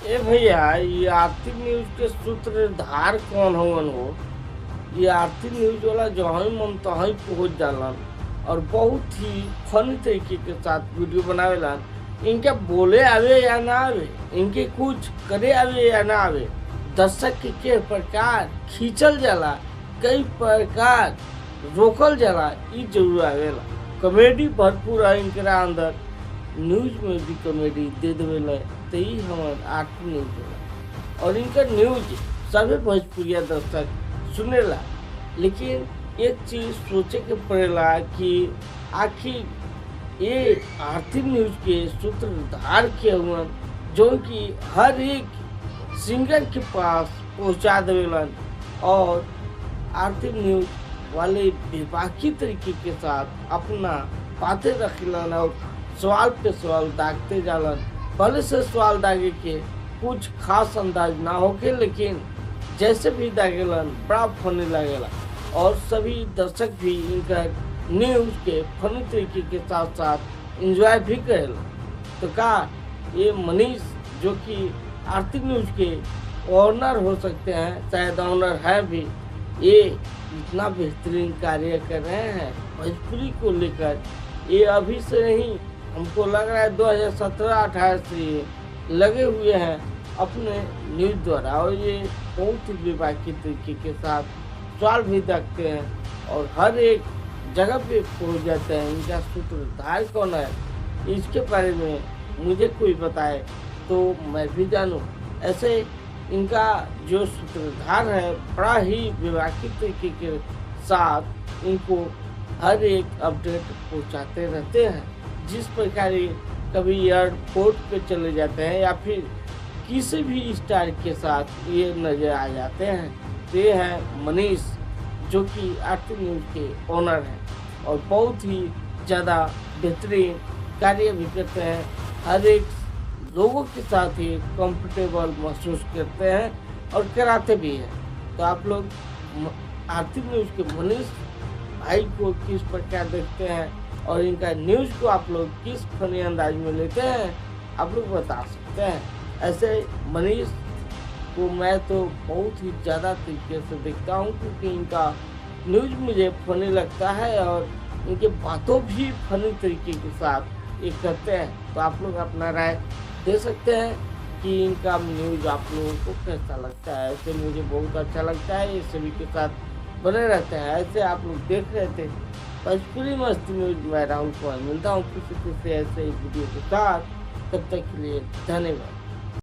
ए भैया, ये आरती न्यूज के सूत्रधार कौन हवन हो? ये आरती न्यूज वाला जहाँ मन तहाँ पहुँच जालन और बहुत ही फनी तरीके के साथ वीडियो बनावेलन। इनके बोले आवे या ना आवे, इनके कुछ करे आवे या ना आवे, दर्शक के प्रकार खींचल जाला, कई प्रकार रोकल जाला, ई जरूर आवेला। कॉमेडी भरपूर है इनके अंदर, न्यूज में भी कॉमेडी दे देवेला, तो ही हमारे आरती न्यूज होला। और इनका न्यूज सभी भोजपुरिया दर्शक सुनेला, लेकिन एक चीज सोचे के पड़ेला कि आखिर ये आरती न्यूज के सूत्रधार के हुआ जो कि हर एक सिंगर के पास पहुंचा देवेलन और आरती न्यूज वाले बेबाकी तरीके के साथ अपना बातें रखलन और सवाल पे सवाल दागते जालन। भले से सवाल दागे के कुछ खास अंदाज ना होके, लेकिन जैसे भी दागेलन बड़ा फनी लगेला और सभी दर्शक भी इनका न्यूज के फनी तरीके के साथ साथ एंजॉय भी करेला। तो का ये मनीष जो कि आरती न्यूज के ऑनर हो सकते हैं, शायद ऑनर है भी, ये इतना बेहतरीन कार्य कर रहे हैं भोजपुरी को लेकर। ये अभी से नहीं, हमको लग रहा है 2017-18 से ये लगे हुए हैं अपने न्यूज द्वारा और ये बहुत ही बेबाकी तरीके के साथ सवाल भी रखते हैं और हर एक जगह पे पहुंच जाते हैं। इनका सूत्रधार कौन है, इसके बारे में मुझे कोई बताए तो मैं भी जानूं। ऐसे इनका जो सूत्रधार है बड़ा ही बेबाकी तरीके के साथ इनको हर एक अपडेट पहुंचाते रहते हैं। जिस प्रकार कभी एयरपोर्ट पे चले जाते हैं या फिर किसी भी स्टार के साथ ये नजर आ जाते हैं। तो ये है मनीष जो कि आरती न्यूज के ओनर हैं और बहुत ही ज़्यादा बेहतरीन कार्य भी करते हैं। हर एक लोगों के साथ ही कंफर्टेबल महसूस करते हैं और कराते भी हैं। तो आप लोग आरती न्यूज के मनीष भाई को किस प्रकार देखते हैं और इनका न्यूज को आप लोग किस फनी अंदाज में लेते हैं, आप लोग बता सकते हैं। ऐसे मनीष को मैं तो बहुत ही ज़्यादा तरीके से देखता हूँ क्योंकि इनका न्यूज मुझे फनी लगता है और इनके बातों भी फनी तरीके के साथ ये करते हैं। तो आप लोग अपना राय दे सकते हैं कि इनका न्यूज आप लोगों को कैसा लगता है। ऐसे मुझे बहुत अच्छा लगता है, ये सभी के साथ बने रहते हैं। ऐसे आप लोग देख रहे थे भोजपुरी मस्त न्यूज। मैं राहुल कुमार मिलता हूँ किसी ऐसे वीडियो के साथ, तब तक के लिए धन्यवाद।